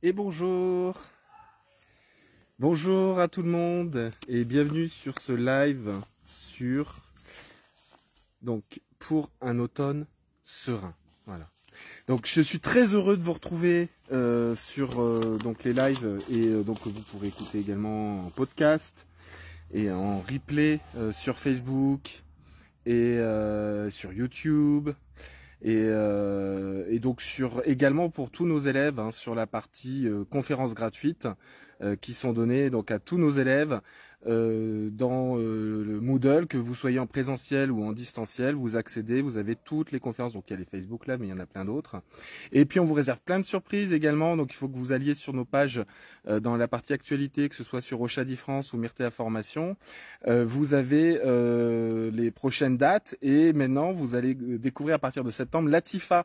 Et bonjour, bonjour à tout le monde et bienvenue sur ce live pour un automne serein. Voilà. Donc je suis très heureux de vous retrouver sur les lives et donc vous pourrez écouter également en podcast et en replay sur Facebook et sur YouTube. Et donc également pour tous nos élèves sur la partie conférences gratuites qui sont données donc à tous nos élèves dans le Moodle, que vous soyez en présentiel ou en distanciel, vous accédez, vous avez toutes les conférences, donc il y a les Facebook Live, mais il y en a plein d'autres. Et puis on vous réserve plein de surprises également, donc il faut que vous alliez sur nos pages dans la partie actualité, que ce soit sur Oshadi France ou Myrtea Formation. Vous avez les prochaines dates et maintenant vous allez découvrir à partir de septembre Latifa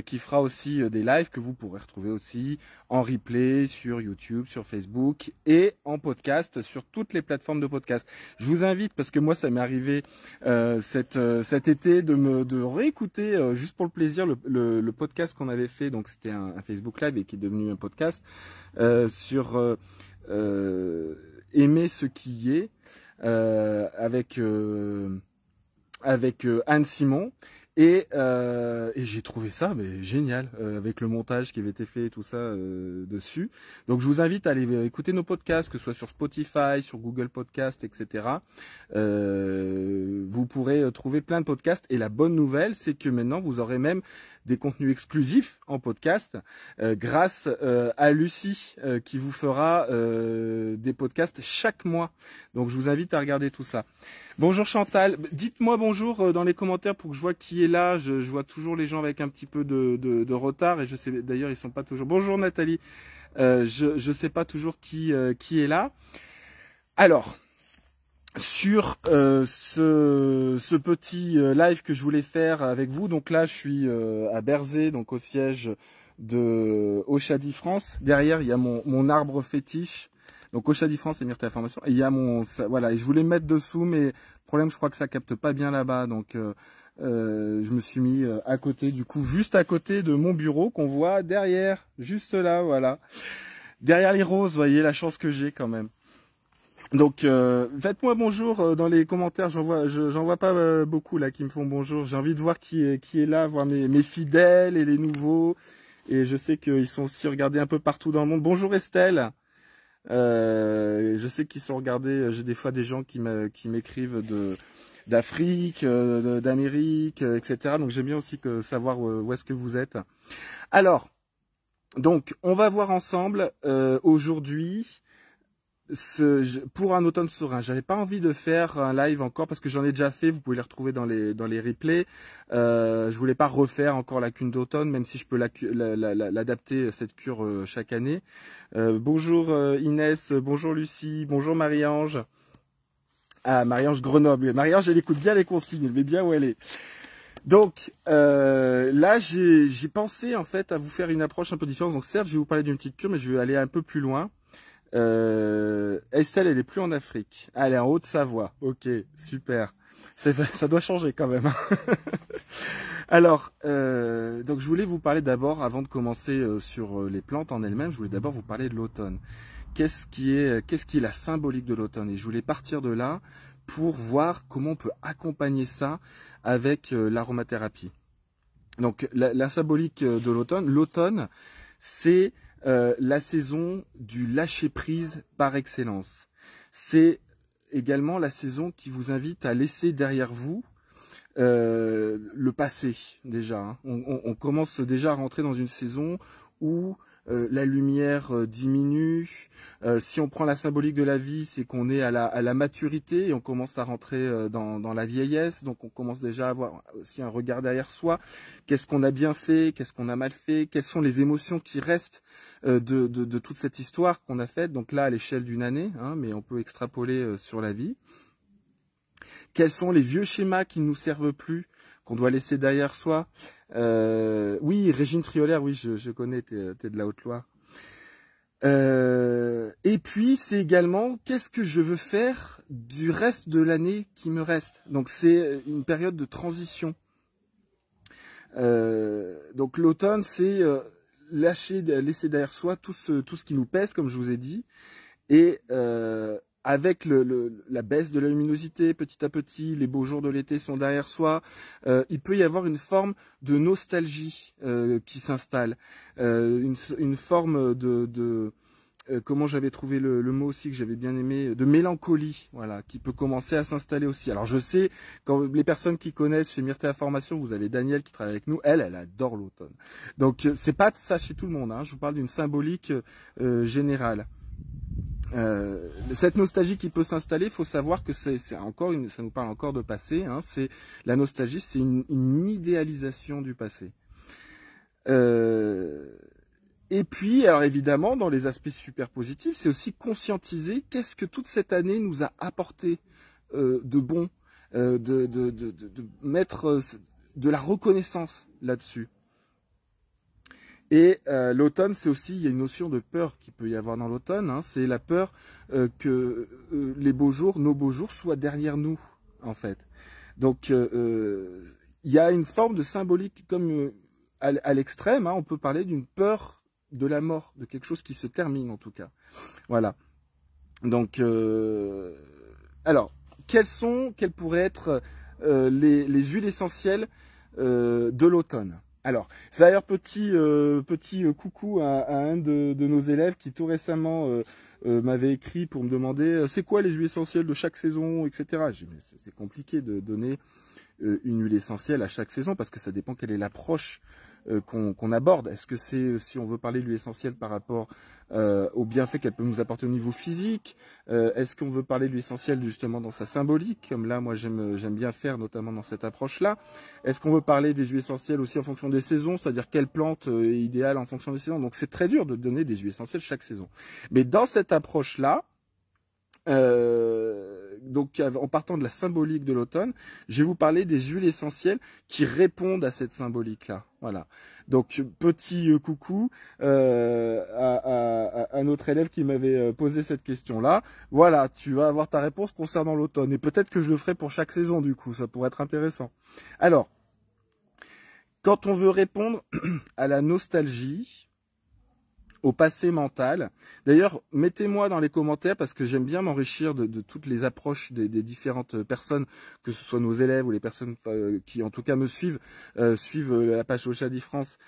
qui fera aussi des lives que vous pourrez retrouver aussi en replay sur YouTube, sur Facebook et en podcast sur toutes les plateformes de podcast. Je vous invite, parce que moi ça m'est arrivé cet été de réécouter juste pour le plaisir le podcast qu'on avait fait, donc c'était un Facebook Live et qui est devenu un podcast sur aimer ce qui y est avec Anne Simon. Et j'ai trouvé ça génial avec le montage qui avait été fait et tout ça dessus. Donc je vous invite à aller écouter nos podcasts, que ce soit sur Spotify, sur Google Podcast, etc. Vous pourrez trouver plein de podcasts. Et la bonne nouvelle, c'est que maintenant vous aurez même des contenus exclusifs en podcast grâce à Lucie qui vous fera des podcasts chaque mois. Donc je vous invite à regarder tout ça. Bonjour Chantal, dites-moi bonjour dans les commentaires pour que je vois qui est là. Je vois toujours les gens avec un petit peu de retard et je sais d'ailleurs ils sont pas toujours. Bonjour Nathalie, je sais pas toujours qui est là. Alors sur ce petit live que je voulais faire avec vous, donc là je suis à Berzé, donc au siège de Oshadi France. Derrière il y a mon arbre fétiche. Donc Oshadi France et Myrtea Formation. Et il y a voilà, et je voulais mettre dessous, mais le problème, je crois que ça capte pas bien là-bas. Donc je me suis mis à côté, du coup, juste à côté de mon bureau qu'on voit derrière, juste là, voilà. Derrière les roses, vous voyez la chance que j'ai quand même. Donc faites-moi bonjour dans les commentaires, j'en vois pas beaucoup là qui me font bonjour. J'ai envie de voir qui est là, voir mes fidèles et les nouveaux. Et je sais qu'ils sont aussi regardés un peu partout dans le monde. Bonjour Estelle. Je sais qu'ils sont regardés, j'ai des fois des gens qui m'écrivent d'Afrique, d'Amérique, etc. Donc j'aime bien aussi savoir où est-ce que vous êtes. Alors, donc on va voir ensemble aujourd'hui pour un automne serein. J'avais pas envie de faire un live encore parce que j'en ai déjà fait. Vous pouvez les retrouver dans les replays. Je voulais pas refaire encore la cure d'automne, même si je peux l'adapter cette cure chaque année. Bonjour Inès, bonjour Lucie, bonjour Marie-Ange. Ah, Marie-Ange Grenoble. Marie-Ange, elle écoute bien les consignes, elle met bien où elle est. Donc là, j'ai pensé en fait à vous faire une approche un peu différente. Donc certes, je vais vous parler d'une petite cure, mais je vais aller un peu plus loin. Estelle, elle est plus en Afrique. Ah, elle est en Haute-Savoie. Ok, super. Ça doit changer quand même. Alors, donc je voulais vous parler d'abord, avant de commencer sur les plantes en elles-mêmes, je voulais d'abord vous parler de l'automne. Qu'est-ce qui est la symbolique de l'automne? Et je voulais partir de là pour voir comment on peut accompagner ça avec l'aromathérapie. Donc, la symbolique de l'automne, c'est la saison du lâcher-prise par excellence. C'est également la saison qui vous invite à laisser derrière vous le passé déjà. On commence déjà à rentrer dans une saison où la lumière diminue. Si on prend la symbolique de la vie, c'est qu'on est à la maturité et on commence à rentrer dans la vieillesse. Donc on commence déjà à avoir aussi un regard derrière soi. Qu'est-ce qu'on a bien fait? Qu'est-ce qu'on a mal fait? Quelles sont les émotions qui restent de toute cette histoire qu'on a faite? Donc là, à l'échelle d'une année, mais on peut extrapoler sur la vie. Quels sont les vieux schémas qui ne nous servent plus, qu'on doit laisser derrière soi? Oui, Régine Triolaire, oui, je connais, t'es de la Haute-Loire. Et puis, c'est également, qu'est-ce que je veux faire du reste de l'année qui me reste? Donc, c'est une période de transition. Donc, l'automne, c'est laisser derrière soi tout ce qui nous pèse, comme je vous ai dit, et avec la baisse de la luminosité, petit à petit, les beaux jours de l'été sont derrière soi, il peut y avoir une forme de nostalgie qui s'installe, une forme comment j'avais trouvé le mot aussi que j'avais bien aimé, de mélancolie, voilà, qui peut commencer à s'installer aussi. Alors je sais, quand les personnes qui connaissent chez Myrtea Formation, vous avez Danielle qui travaille avec nous, elle adore l'automne. Donc c'est pas ça chez tout le monde, hein, je vous parle d'une symbolique générale. Cette nostalgie qui peut s'installer, il faut savoir que ça nous parle encore de passé, hein, la nostalgie, c'est une idéalisation du passé. Et puis, alors évidemment, dans les aspects super positifs, c'est aussi conscientiser qu'est-ce que toute cette année nous a apporté de bon, de mettre de la reconnaissance là-dessus. Et l'automne, c'est aussi, il y a une notion de peur qu'il peut y avoir dans l'automne, hein, c'est la peur que les beaux jours, nos beaux jours, soient derrière nous, en fait. Donc, il y a une forme de symbolique, comme à l'extrême, hein, on peut parler d'une peur de la mort, de quelque chose qui se termine en tout cas. Voilà. Donc, alors, quelles pourraient être les huiles essentielles de l'automne? Alors, d'ailleurs, petit coucou à un de nos élèves qui tout récemment m'avait écrit pour me demander c'est quoi les huiles essentielles de chaque saison, etc. J'ai dit, mais c'est compliqué de donner une huile essentielle à chaque saison parce que ça dépend quelle est l'approche qu'on aborde. Est-ce que c'est, si on veut parler de l'huile essentielle par rapport aux bienfaits qu'elle peut nous apporter au niveau physique, est-ce qu'on veut parler de l'huile essentielle justement dans sa symbolique, comme là moi j'aime bien faire notamment dans cette approche-là. Est-ce qu'on veut parler des huiles essentielles aussi en fonction des saisons, c'est-à-dire quelle plante est idéale en fonction des saisons. Donc c'est très dur de donner des huiles essentielles chaque saison. Mais dans cette approche-là, donc en partant de la symbolique de l'automne, je vais vous parler des huiles essentielles qui répondent à cette symbolique-là. Voilà. Donc petit coucou à notre élève qui m'avait posé cette question-là. Voilà, tu vas avoir ta réponse concernant l'automne. Et peut-être que je le ferai pour chaque saison du coup, ça pourrait être intéressant. Alors, quand on veut répondre à la nostalgie, au passé mental. D'ailleurs, mettez-moi dans les commentaires parce que j'aime bien m'enrichir de toutes les approches des différentes personnes, que ce soit nos élèves ou les personnes qui en tout cas me suivent, suivent la page Oshadi France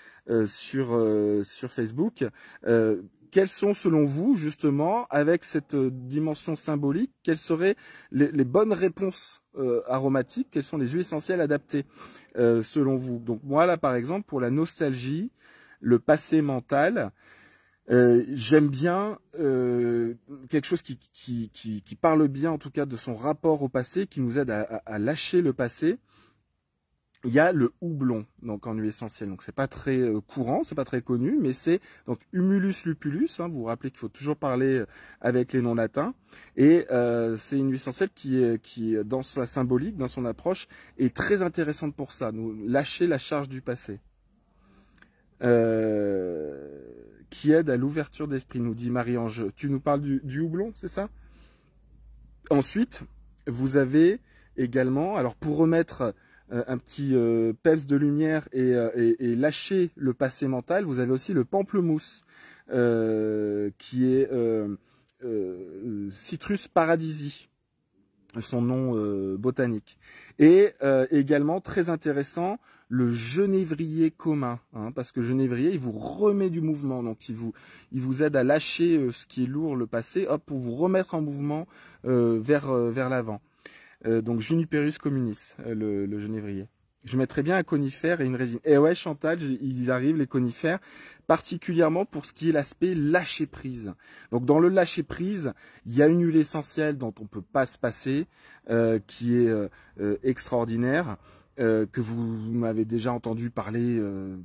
sur Facebook. Quelles sont selon vous, justement, avec cette dimension symbolique, quelles seraient les bonnes réponses aromatiques, quelles sont les huiles essentielles adaptées selon vous? Donc moi là par exemple, pour la nostalgie, le passé mental, j'aime bien quelque chose qui parle bien en tout cas de son rapport au passé, qui nous aide à lâcher le passé. Il y a le houblon, donc en huile essentielle. Donc c'est pas très courant, c'est pas très connu, mais c'est donc Humulus lupulus. Hein, vous vous rappelez qu'il faut toujours parler avec les noms latins. Et c'est une huile essentielle qui dans sa symbolique, dans son approche, est très intéressante pour ça, nous lâcher la charge du passé. Qui aide à l'ouverture d'esprit, nous dit Marie-Ange. Tu nous parles du houblon, c'est ça? Ensuite, vous avez également, alors pour remettre un petit peps de lumière et lâcher le passé mental, vous avez aussi le pamplemousse, qui est Citrus paradisi, son nom botanique. Et également, très intéressant, le genévrier commun, hein, parce que genévrier, il vous remet du mouvement, donc il vous aide à lâcher ce qui est lourd, le passé, hop, pour vous remettre en mouvement vers l'avant. Donc Juniperus communis, le genévrier. Je mettrais bien un conifère et une résine. Et ouais, Chantal, ils arrivent, les conifères, particulièrement pour ce qui est l'aspect lâcher prise. Donc dans le lâcher prise, il y a une huile essentielle dont on ne peut pas se passer, qui est extraordinaire, que vous m'avez déjà entendu parler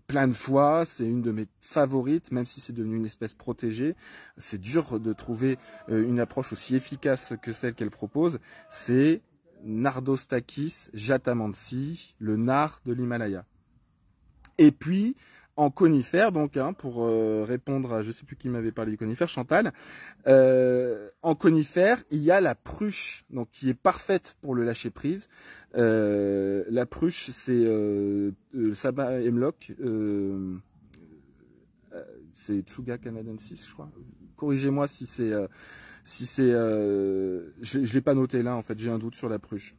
plein de fois. C'est une de mes favorites, même si c'est devenu une espèce protégée. C'est dur de trouver une approche aussi efficace que celle qu'elle propose. C'est Nardostachys jatamansi, le nard de l'Himalaya. Et puis, en conifère, donc, hein, pour répondre à, je sais plus qui m'avait parlé du conifère, Chantal, en conifère, il y a la pruche, donc qui est parfaite pour le lâcher prise. La pruche, c'est le sabbat hemlock, c'est Tsuga canadensis, je crois. Corrigez-moi si c'est, je l'ai pas noté là en fait, j'ai un doute sur la pruche.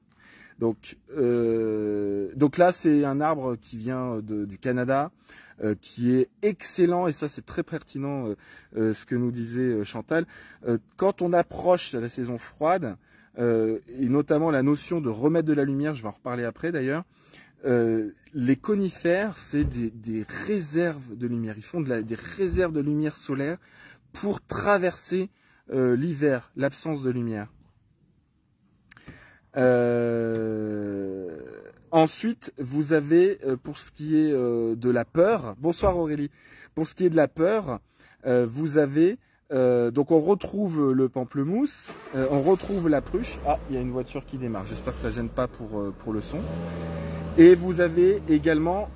Donc là c'est un arbre qui vient du Canada, qui est excellent et ça c'est très pertinent ce que nous disait Chantal. Quand on approche la saison froide et notamment la notion de remettre de la lumière, je vais en reparler après d'ailleurs. Les conifères, c'est des réserves de lumière. Ils font des réserves de lumière solaire pour traverser l'hiver, l'absence de lumière. Ensuite, vous avez, pour ce qui est de la peur, bonsoir Aurélie, pour ce qui est de la peur, vous avez, donc on retrouve le pamplemousse, on retrouve la pruche. Ah, il y a une voiture qui démarre, j'espère que ça gêne pas pour le son. Et vous avez également,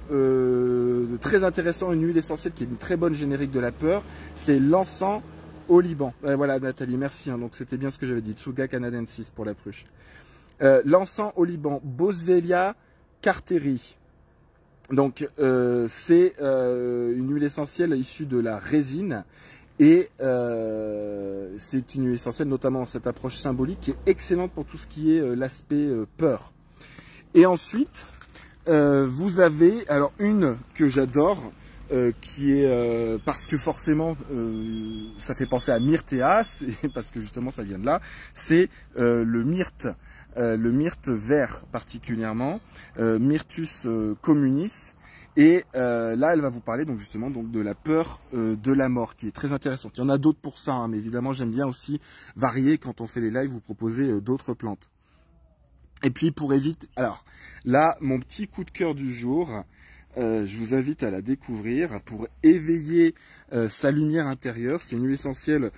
très intéressant, une huile essentielle qui est une très bonne générique de la peur, c'est l'encens au Liban. Voilà Nathalie, merci, hein, donc c'était bien ce que j'avais dit, Tsuga canadensis pour la pruche. L'encens au Liban, Boswellia carteri. Donc c'est une huile essentielle issue de la résine et c'est une huile essentielle notamment dans cette approche symbolique qui est excellente pour tout ce qui est l'aspect peur. Et ensuite vous avez alors une que j'adore qui est parce que forcément ça fait penser à myrtéas et parce que justement ça vient de là, c'est le myrte vert particulièrement, Myrtus communis. Et là, elle va vous parler donc justement donc de la peur de la mort, qui est très intéressante. Il y en a d'autres pour ça, hein, mais évidemment j'aime bien aussi varier quand on fait les lives, vous proposer d'autres plantes. Et puis pour éviter, alors là, mon petit coup de cœur du jour, je vous invite à la découvrir pour éveiller sa lumière intérieure. C'est une huile essentielle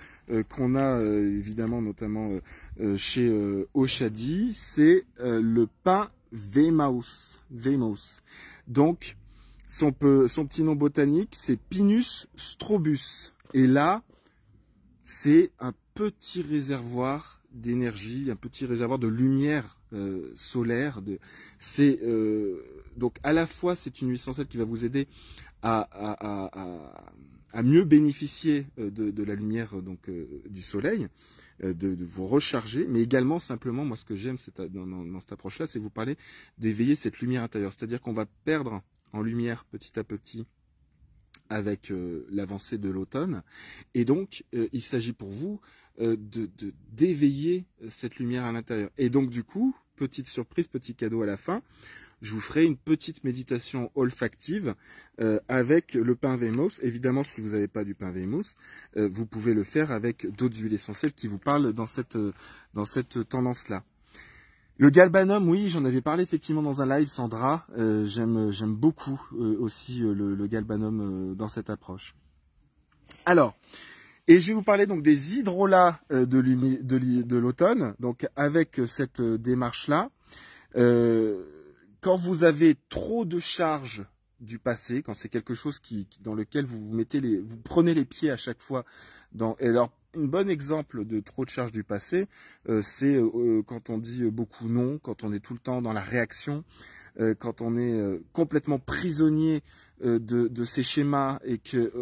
qu'on a évidemment notamment chez Oshadi. C'est le pin Vemaus. Donc son petit nom botanique, c'est Pinus strobus. Et là, c'est un petit réservoir d'énergie, un petit réservoir de lumière solaire. Donc à la fois c'est une huile essentielle qui va vous aider à mieux bénéficier de la lumière donc du soleil, de vous recharger, mais également simplement, moi ce que j'aime dans cette approche-là, c'est vous parler d'éveiller cette lumière intérieure. C'est-à-dire qu'on va perdre en lumière petit à petit avec l'avancée de l'automne. Et donc, il s'agit pour vous d'éveiller cette lumière à l'intérieur. Et donc, du coup, petite surprise, petit cadeau à la fin, je vous ferai une petite méditation olfactive avec le pin Vemaus. Évidemment, si vous n'avez pas du pin Vemaus, vous pouvez le faire avec d'autres huiles essentielles qui vous parlent dans cette tendance-là. Le galbanum, oui, j'en avais parlé effectivement dans un live, Sandra. J'aime beaucoup aussi le galbanum dans cette approche. Alors, et je vais vous parler donc des hydrolats de l'automne. Donc avec cette démarche-là, quand vous avez trop de charges du passé, quand c'est quelque chose dans lequel vous prenez les pieds à chaque fois. Et alors, un bon exemple de trop de charges du passé, c'est quand on dit beaucoup non, quand on est tout le temps dans la réaction, quand on est complètement prisonnier de ces schémas et que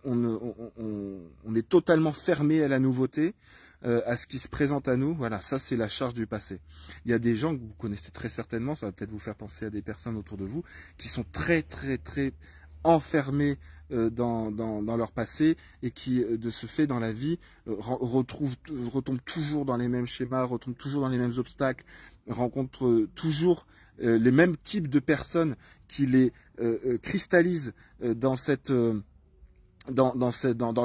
on est totalement fermé à la nouveauté, à ce qui se présente à nous. Voilà, ça c'est la charge du passé. Il y a des gens que vous connaissez très certainement, ça va peut-être vous faire penser à des personnes autour de vous, qui sont très enfermés dans leur passé et qui, de ce fait, dans la vie, retombent toujours dans les mêmes schémas, retombent toujours dans les mêmes obstacles, rencontrent toujours les mêmes types de personnes qui les cristallisent dans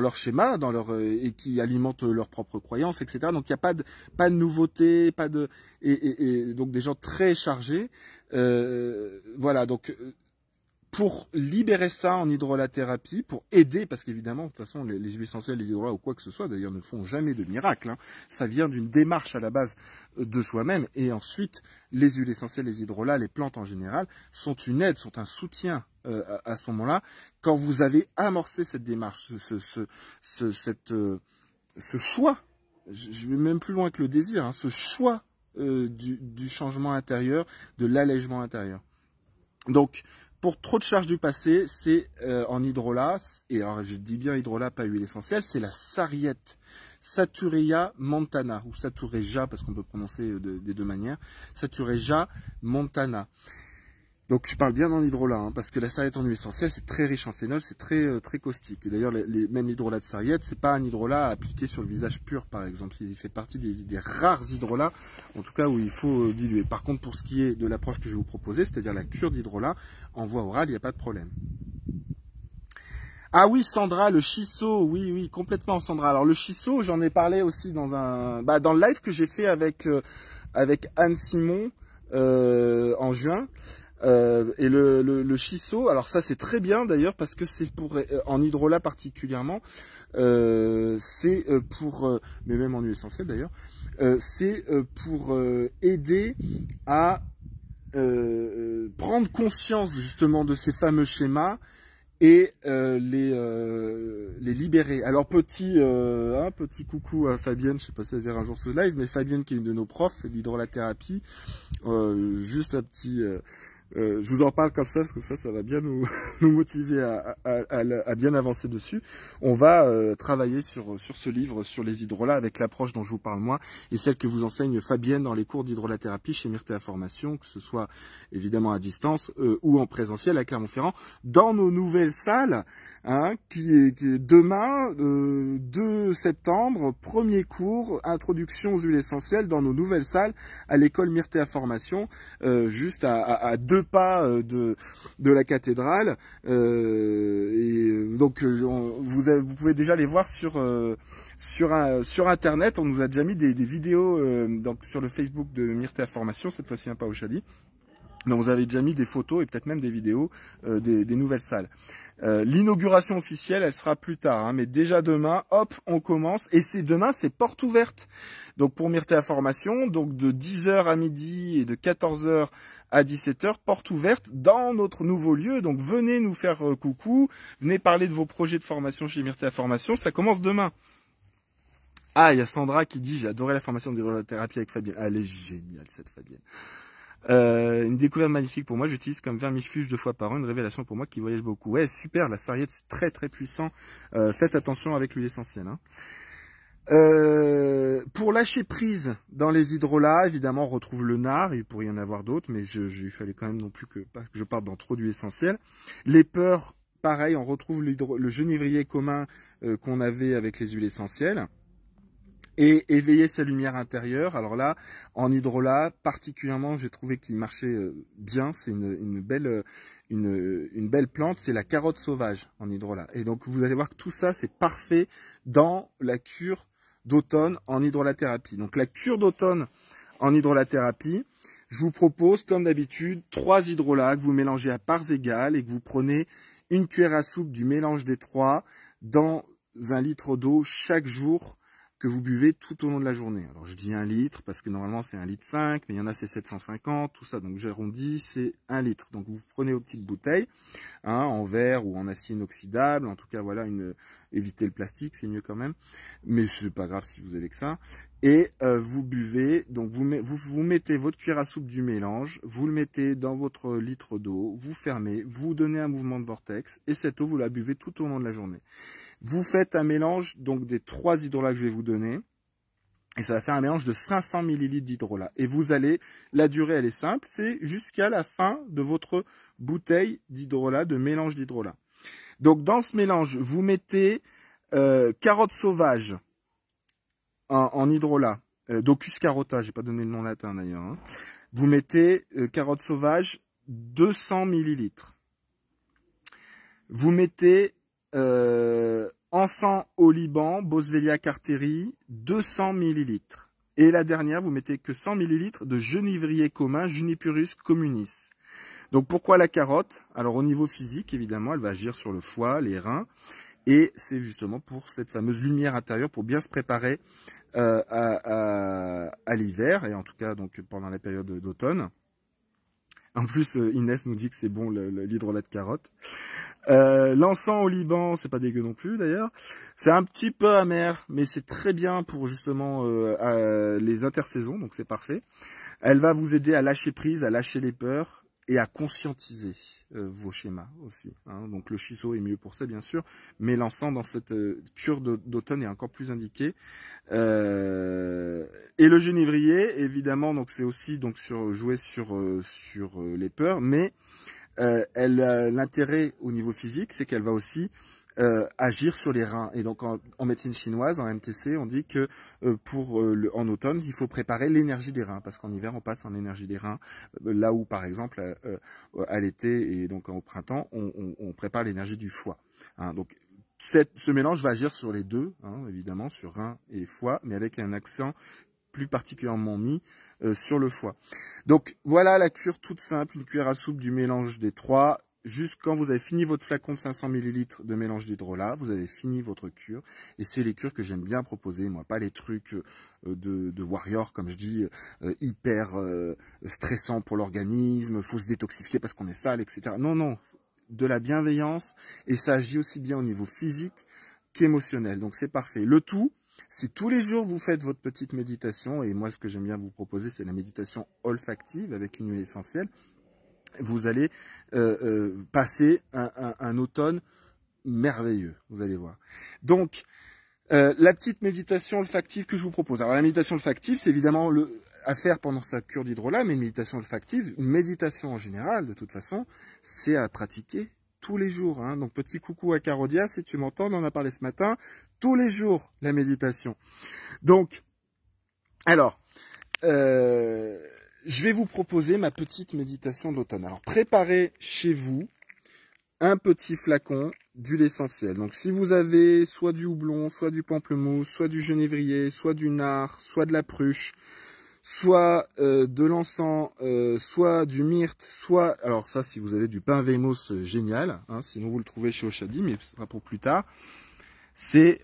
leur schéma, et qui alimentent leurs propres croyances, etc. Donc il n'y a pas de nouveauté, et donc des gens très chargés. Voilà, donc pour libérer ça en hydrolathérapie, pour aider, parce qu'évidemment, de toute façon, les huiles essentielles, les hydrolats ou quoi que ce soit, d'ailleurs, ne font jamais de miracle. Hein. Ça vient d'une démarche à la base de soi-même. Et ensuite, les huiles essentielles, les hydrolats, les plantes en général, sont une aide, sont un soutien à ce moment-là. Quand vous avez amorcé cette démarche, ce choix, je vais même plus loin que le désir, hein, ce choix du changement intérieur, de l'allègement intérieur. Donc, Pour trop de charge du passé, c'est en hydrolat, et alors je dis bien hydrolat, pas huile essentielle, c'est la sarriette. Satureja montana, ou Satureja, parce qu'on peut prononcer des deux manières. Satureja montana. Donc je parle bien en hydrolat, hein, parce que la sarriette en huile essentielle, c'est très riche en phénol, c'est très caustique. Et d'ailleurs, même l'hydrolat de sarriette, c'est pas un hydrolat à appliquer sur le visage pur, par exemple. Il fait partie des rares hydrolats, en tout cas où il faut diluer. Par contre, pour ce qui est de l'approche que je vais vous proposer, c'est-à-dire la cure d'hydrolat, en voie orale, il n'y a pas de problème. Ah oui, Sandra, le shiso, oui, complètement Sandra. Alors le shiso, j'en ai parlé aussi dans dans le live que j'ai fait avec Anne Simon en juin. Et le shiso, alors ça c'est très bien d'ailleurs parce que c'est pour en hydrolat particulièrement, c'est pour mais même en huile essentielle d'ailleurs, c'est pour aider à prendre conscience justement de ces fameux schémas et les libérer. Alors petit coucou à Fabienne, je sais pas si elle verra un jour ce live, mais Fabienne qui est une de nos profs d'hydrolathérapie, juste un petit je vous en parle comme ça, parce que ça va bien nous motiver à bien avancer dessus. On va travailler sur ce livre, sur les hydrolats, avec l'approche dont je vous parle moi, et celle que vous enseigne Fabienne dans les cours d'hydrolathérapie chez Myrtea Formation, que ce soit évidemment à distance ou en présentiel à Clermont-Ferrand, dans nos nouvelles salles, hein, qui est demain, 2 septembre, premier cours, introduction aux huiles essentielles dans nos nouvelles salles à l'école Myrtea Formation, juste à 2 pas de la cathédrale. Et donc vous pouvez déjà les voir sur internet. On nous a déjà mis des vidéos donc sur le Facebook de Myrtea Formation, cette fois-ci pas au Chali. Mais vous avez déjà mis des photos et peut-être même des vidéos des nouvelles salles. L'inauguration officielle, elle sera plus tard, hein, mais déjà demain, hop, on commence. Et demain, c'est porte ouverte. Donc pour Myrtea Formation, donc de 10h à midi et de 14h à 17h, porte ouverte dans notre nouveau lieu. Donc venez nous faire coucou, venez parler de vos projets de formation chez Myrtea Formation, ça commence demain. Ah, il y a Sandra qui dit, j'ai adoré la formation d'hydrolathérapie avec Fabienne. Elle est géniale cette Fabienne. Une découverte magnifique pour moi, j'utilise comme vermifuge 2 fois par an, une révélation pour moi qui voyage beaucoup. Ouais, super, la sarriette c'est très puissant, faites attention avec l'huile essentielle. Hein. Pour lâcher prise dans les hydrolats, évidemment on retrouve le nard, il pourrait y en avoir d'autres, mais il fallait quand même non plus que je parte dans trop d'huile essentielle. Les peurs, pareil, on retrouve le genévrier commun qu'on avait avec les huiles essentielles. Et éveiller sa lumière intérieure. Alors là, en hydrolat, particulièrement, j'ai trouvé qu'il marchait bien. C'est une belle plante. C'est la carotte sauvage en hydrolat. Et donc, vous allez voir que tout ça, c'est parfait dans la cure d'automne en hydrolathérapie. Donc, la cure d'automne en hydrolathérapie, je vous propose, comme d'habitude, 3 hydrolats que vous mélangez à parts égales et que vous prenez une cuillère à soupe du mélange des 3 dans 1 litre d'eau chaque jour que vous buvez tout au long de la journée. Alors je dis 1 litre parce que normalement c'est 1,5 litre, mais il y en a c'est 750, tout ça, donc j'arrondis, c'est 1 litre. Donc vous prenez vos petites bouteilles, hein, en verre ou en acier inoxydable, en tout cas voilà, évitez le plastique, c'est mieux quand même, mais c'est pas grave si vous avez que ça. Et vous buvez, donc vous mettez votre cuillère à soupe du mélange, vous le mettez dans votre litre d'eau, vous fermez, vous donnez un mouvement de vortex, et cette eau vous la buvez tout au long de la journée. Vous faites un mélange donc des 3 hydrolats que je vais vous donner. Et ça va faire un mélange de 500 ml d'hydrolat. Et vous allez, la durée elle est simple, c'est jusqu'à la fin de votre bouteille d'hydrolat, de mélange d'hydrolat. Donc dans ce mélange, vous mettez carotte sauvage en hydrolat. Docus carota, j'ai pas donné le nom latin d'ailleurs. Hein. Vous mettez carotte sauvage 200 ml. Vous mettez encens au Liban, Boswellia carteri, 200 ml. Et la dernière, vous mettez que 100 ml de genévrier commun, Juniperus communis. Donc pourquoi la carotte? Alors au niveau physique, évidemment, elle va agir sur le foie, les reins. Et c'est justement pour cette fameuse lumière intérieure, pour bien se préparer à l'hiver, et en tout cas donc pendant la période d'automne. En plus, Inès nous dit que c'est bon l'hydrolat de carotte. L'encens au Liban, c'est pas dégueu non plus d'ailleurs. C'est un petit peu amer, mais c'est très bien pour justement les intersaisons, donc c'est parfait. Elle va vous aider à lâcher prise, à lâcher les peurs et à conscientiser vos schémas aussi. Hein. Donc le shiso est mieux pour ça, bien sûr, mais l'encens dans cette cure d'automne est encore plus indiqué. Et le genévrier, évidemment, donc c'est aussi donc jouer sur les peurs, mais l'intérêt au niveau physique, c'est qu'elle va aussi agir sur les reins. Et donc en médecine chinoise, en MTC, on dit que en automne, il faut préparer l'énergie des reins, parce qu'en hiver, on passe en énergie des reins, là où par exemple à l'été et donc au printemps, on prépare l'énergie du foie. Hein, donc ce mélange va agir sur les deux, hein, évidemment, sur reins et foie, mais avec un accent plus particulièrement mis sur le foie. Donc voilà la cure toute simple, une cuillère à soupe du mélange des trois. Juste quand vous avez fini votre flacon de 500 ml de mélange d'hydrolat, vous avez fini votre cure. Et c'est les cures que j'aime bien proposer, moi, pas les trucs de warrior, comme je dis, hyper stressants pour l'organisme, faut se détoxifier parce qu'on est sale, etc. Non, non, de la bienveillance, et ça agit aussi bien au niveau physique qu'émotionnel. Donc c'est parfait. Le tout, si tous les jours vous faites votre petite méditation, et moi ce que j'aime bien vous proposer, c'est la méditation olfactive avec une huile essentielle, vous allez passer un automne merveilleux, vous allez voir. Donc, la petite méditation olfactive que je vous propose. Alors, la méditation olfactive, c'est évidemment à faire pendant sa cure d'hydrolat, mais une méditation olfactive, une méditation en général, de toute façon, c'est à pratiquer tous les jours. Hein. Donc, petit coucou à Carodia, si tu m'entends, on en a parlé ce matin, tous les jours, la méditation. Donc, alors, je vais vous proposer ma petite méditation de l'automne. Alors, préparez chez vous un petit flacon d'huile essentielle. Donc, si vous avez soit du houblon, soit du pamplemousse, soit du genévrier, soit du nard, soit de la pruche, soit de l'encens, soit du myrte, soit... Alors ça, si vous avez du pain Weymouth, génial. Hein, sinon, vous le trouvez chez Oshadi, mais ce sera pour plus tard. C'est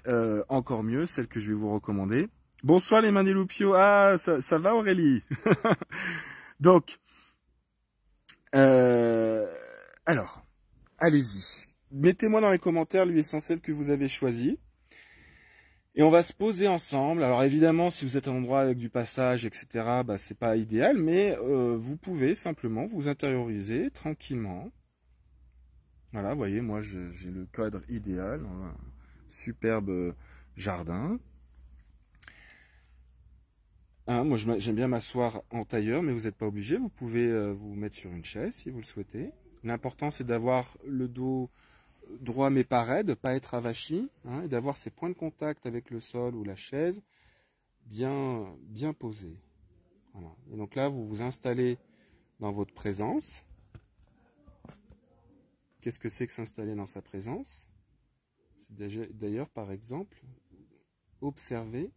encore mieux, celle que je vais vous recommander. Bonsoir les mains des loupio. Ah, ça va Aurélie. Donc, alors, allez-y. Mettez-moi dans les commentaires l'huile essentielle que vous avez choisie. Et on va se poser ensemble. Alors évidemment, si vous êtes à un endroit avec du passage, etc., bah, c'est pas idéal, mais vous pouvez simplement vous intérioriser tranquillement. Voilà, vous voyez, moi j'ai le cadre idéal. Un superbe jardin. Hein, moi j'aime bien m'asseoir en tailleur, mais vous n'êtes pas obligé. Vous pouvez vous mettre sur une chaise si vous le souhaitez. L'important c'est d'avoir le dos droit mais pas raide, pas être avachi, hein, et d'avoir ces points de contact avec le sol ou la chaise bien posés. Voilà. Et donc là, vous vous installez dans votre présence. Qu'est-ce que c'est que s'installer dans sa présence? C'est d'ailleurs, par exemple, observer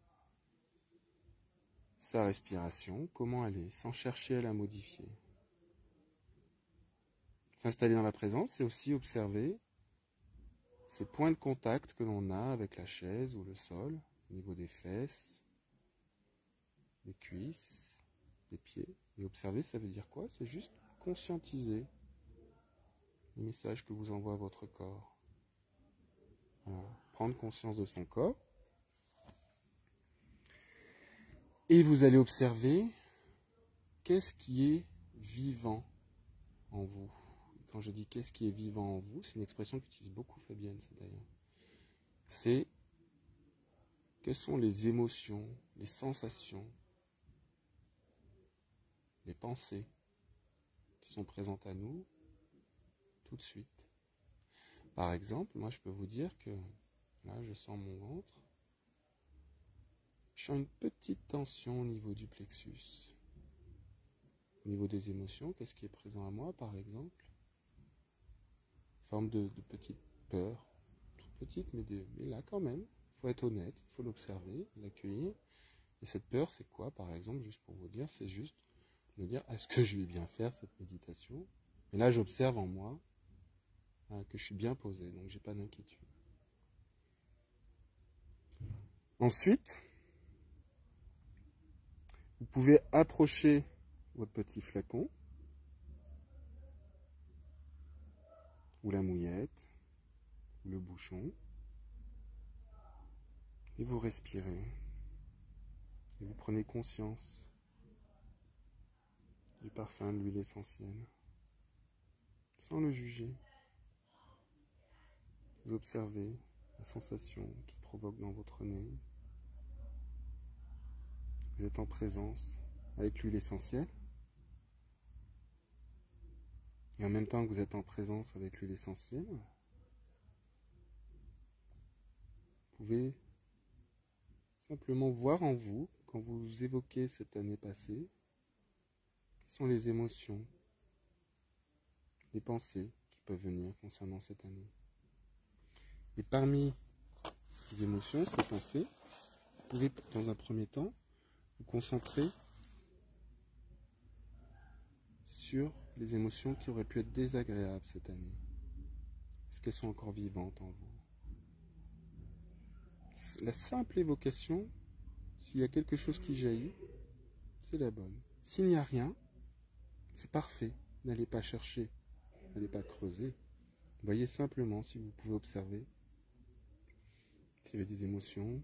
sa respiration, comment elle est, sans chercher à la modifier. S'installer dans la présence, c'est aussi observer ces points de contact que l'on a avec la chaise ou le sol, au niveau des fesses, des cuisses, des pieds. Et observer, ça veut dire quoi? C'est juste conscientiser les messages que vous envoie votre corps. Voilà. Prendre conscience de son corps. Et vous allez observer qu'est-ce qui est vivant en vous. Quand je dis qu'est-ce qui est vivant en vous, c'est une expression qu'utilise beaucoup Fabienne, ça d'ailleurs. C'est quelles sont les émotions, les sensations, les pensées qui sont présentes à nous tout de suite. Par exemple, moi je peux vous dire que là je sens mon ventre, je sens une petite tension au niveau du plexus. Au niveau des émotions, qu'est-ce qui est présent à moi par exemple? Forme de petite peur, toute petite, mais là quand même, il faut être honnête, il faut l'observer, l'accueillir. Et cette peur, c'est quoi par exemple, juste pour vous dire, c'est juste me dire, est-ce que je vais bien faire cette méditation? Et là, j'observe en moi que je suis bien posé, donc j'ai pas d'inquiétude. Ensuite, vous pouvez approcher votre petit flacon, ou la mouillette, ou le bouchon, et vous respirez, et vous prenez conscience du parfum de l'huile essentielle. sans le juger. Vous observez la sensation qu'il provoque dans votre nez. Vous êtes en présence avec l'huile essentielle. Et en même temps que vous êtes en présence avec l'huile essentielle, vous pouvez simplement voir en vous, quand vous évoquez cette année passée, quelles sont les émotions, les pensées qui peuvent venir concernant cette année. Et parmi ces émotions, ces pensées, vous pouvez dans un premier temps vous concentrer sur les émotions qui auraient pu être désagréables cette année. Est-ce qu'elles sont encore vivantes en vous? La simple évocation, s'il y a quelque chose qui jaillit, c'est la bonne. S'il n'y a rien, c'est parfait. N'allez pas chercher, n'allez pas creuser. Voyez simplement si vous pouvez observer s'il y avait des émotions,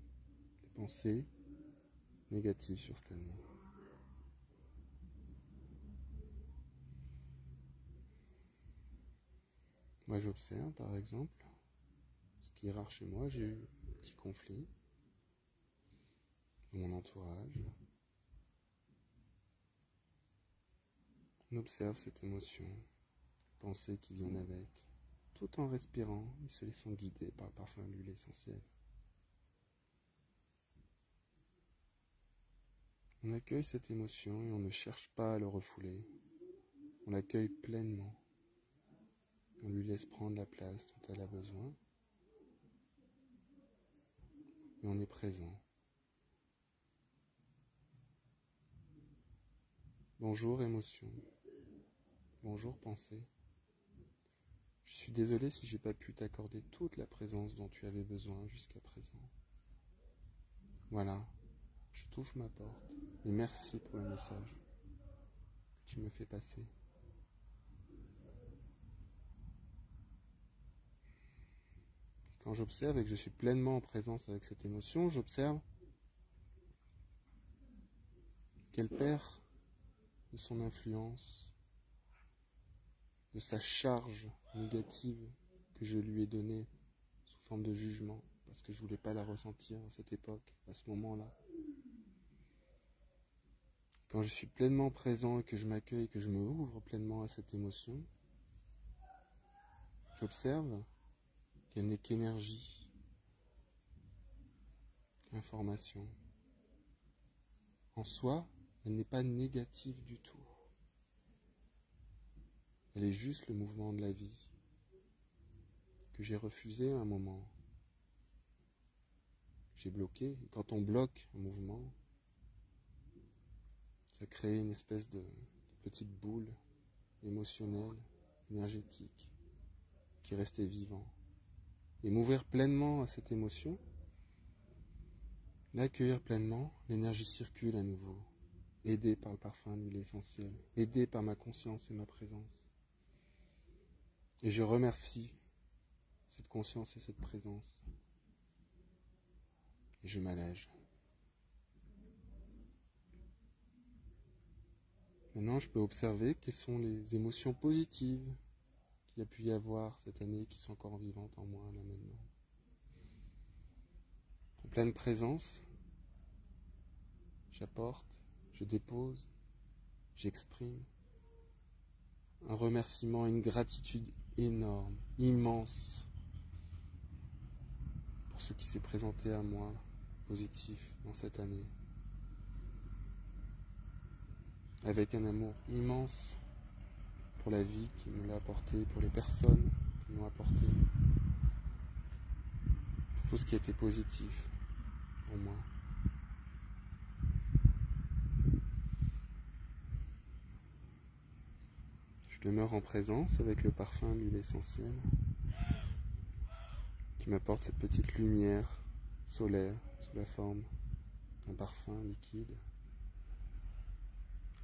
des pensées négatives sur cette année. Moi j'observe par exemple, ce qui est rare chez moi, j'ai eu un petit conflit dans mon entourage. On observe cette émotion, pensée qui viennent avec, tout en respirant et se laissant guider par le parfum de l'huile essentielle. On accueille cette émotion et on ne cherche pas à le refouler. On l'accueille pleinement. On lui laisse prendre la place dont elle a besoin. Et on est présent. Bonjour émotion. Bonjour pensée. Je suis désolé si j'ai pas pu t'accorder toute la présence dont tu avais besoin jusqu'à présent. Voilà, je t'ouvre ma porte et merci pour le message que tu me fais passer. Quand j'observe et que je suis pleinement en présence avec cette émotion, j'observe qu'elle perd de son influence, de sa charge négative que je lui ai donnée sous forme de jugement, parce que je ne voulais pas la ressentir à cette époque, à ce moment-là. Quand je suis pleinement présent et que je m'accueille, que je me ouvre pleinement à cette émotion, j'observe qu'elle n'est qu'énergie, information. En soi, elle n'est pas négative du tout. Elle est juste le mouvement de la vie que j'ai refusé à un moment. J'ai bloqué. Et quand on bloque un mouvement, ça crée une espèce de petite boule émotionnelle, énergétique, qui restait vivant. Et m'ouvrir pleinement à cette émotion, l'accueillir pleinement, l'énergie circule à nouveau, aidée par le parfum de l'huile essentielle, aidée par ma conscience et ma présence. Et je remercie cette conscience et cette présence. Et je m'allège. Maintenant, je peux observer quelles sont les émotions positives qu'il y a pu y avoir cette année qui sont encore vivantes en moi là maintenant. En pleine présence, j'apporte, je dépose, j'exprime un remerciement, une gratitude énorme, immense pour ce qui s'est présenté à moi positif dans cette année. Avec un amour immense pour la vie qui me l'a apporté, pour les personnes qui m'ont apporté, pour tout ce qui était positif pour moi. Je demeure en présence avec le parfum de l'huile essentielle qui m'apporte cette petite lumière solaire sous la forme d'un parfum liquide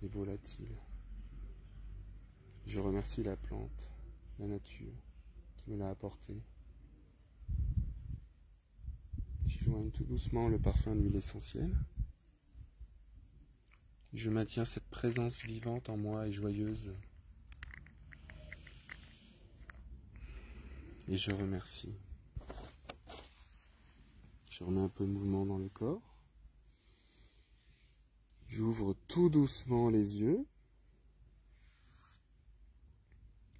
et volatile. Je remercie la plante, la nature qui me l'a apporté. J'éloigne tout doucement le parfum de l'huile essentielle. Je maintiens cette présence vivante en moi et joyeuse. Et je remercie. Je remets un peu de mouvement dans le corps. J'ouvre tout doucement les yeux.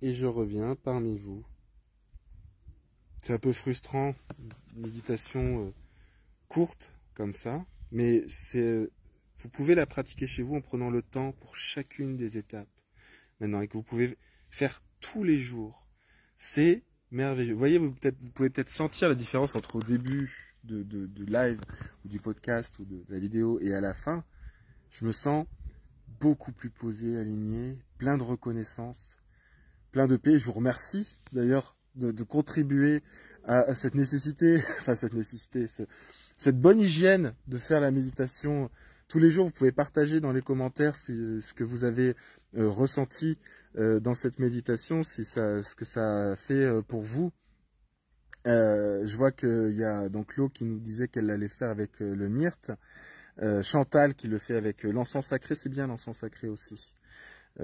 Et je reviens parmi vous. C'est un peu frustrant, une méditation courte comme ça, mais vous pouvez la pratiquer chez vous en prenant le temps pour chacune des étapes maintenant et que vous pouvez faire tous les jours. C'est merveilleux. Vous voyez, vous pouvez peut-être sentir la différence entre au début de live ou du podcast ou de la vidéo et à la fin. Je me sens beaucoup plus posé, aligné, plein de reconnaissance, plein de paix. Je vous remercie d'ailleurs de contribuer à cette nécessité, enfin cette bonne hygiène de faire la méditation tous les jours. Vous pouvez partager dans les commentaires ce que vous avez ressenti dans cette méditation, ce que ça a fait pour vous. Je vois qu'il y a donc Lo qui nous disait qu'elle allait faire avec le myrte. Chantal qui le fait avec l'encens sacré, c'est bien l'encens sacré aussi.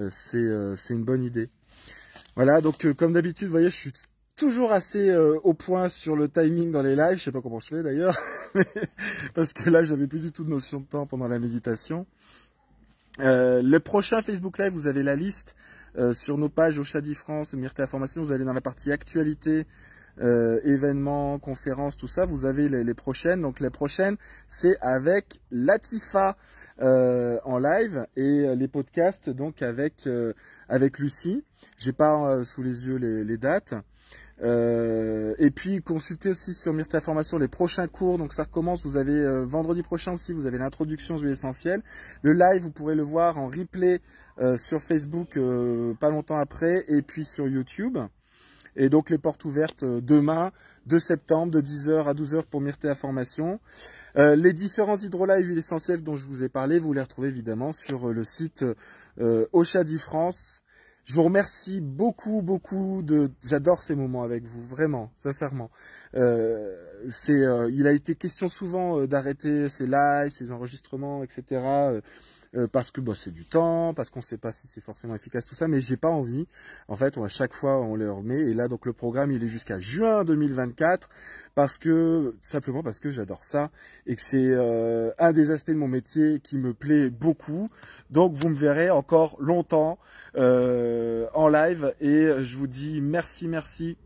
C'est une bonne idée. Voilà, donc comme d'habitude, vous voyez, je suis toujours assez au point sur le timing dans les lives. Je sais pas comment je fais d'ailleurs, parce que là, j'avais plus du tout de notion de temps pendant la méditation. Le prochain Facebook Live, vous avez la liste sur nos pages Oshadi France, Myrte Information. Vous allez dans la partie actualité, événements, conférences, tout ça. Vous avez les prochaines. Donc les prochaines, c'est avec Latifa en live et les podcasts donc avec Lucie. J'ai pas sous les yeux les dates. Et puis consultez aussi sur Myrte Information les prochains cours. Donc ça recommence. Vous avez vendredi prochain aussi, vous avez l'introduction aux huiles essentielles. Le live, vous pourrez le voir en replay sur Facebook pas longtemps après, et puis sur YouTube. Et donc les portes ouvertes demain, 2 septembre, de 10h à 12h pour Myrte Information. Les différents hydrolats et huiles essentielles dont je vous ai parlé, vous les retrouvez évidemment sur le site Oshadi France. Je vous remercie beaucoup. J'adore ces moments avec vous, vraiment, sincèrement. Il a été question souvent d'arrêter ces lives, ces enregistrements, etc. Parce que c'est du temps, parce qu'on ne sait pas si c'est forcément efficace, tout ça, mais j'ai pas envie. En fait, à chaque fois, on les remet. Et là, donc le programme, il est jusqu'à juin 2024, simplement parce que j'adore ça et que c'est un des aspects de mon métier qui me plaît beaucoup. Donc, vous me verrez encore longtemps en live. Et je vous dis merci.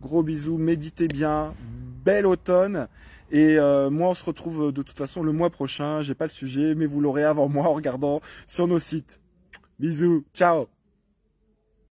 Gros bisous, méditez bien, bel automne. Et moi, on se retrouve de toute façon le mois prochain. J'ai pas le sujet, mais vous l'aurez avant moi en regardant sur nos sites. Bisous, ciao.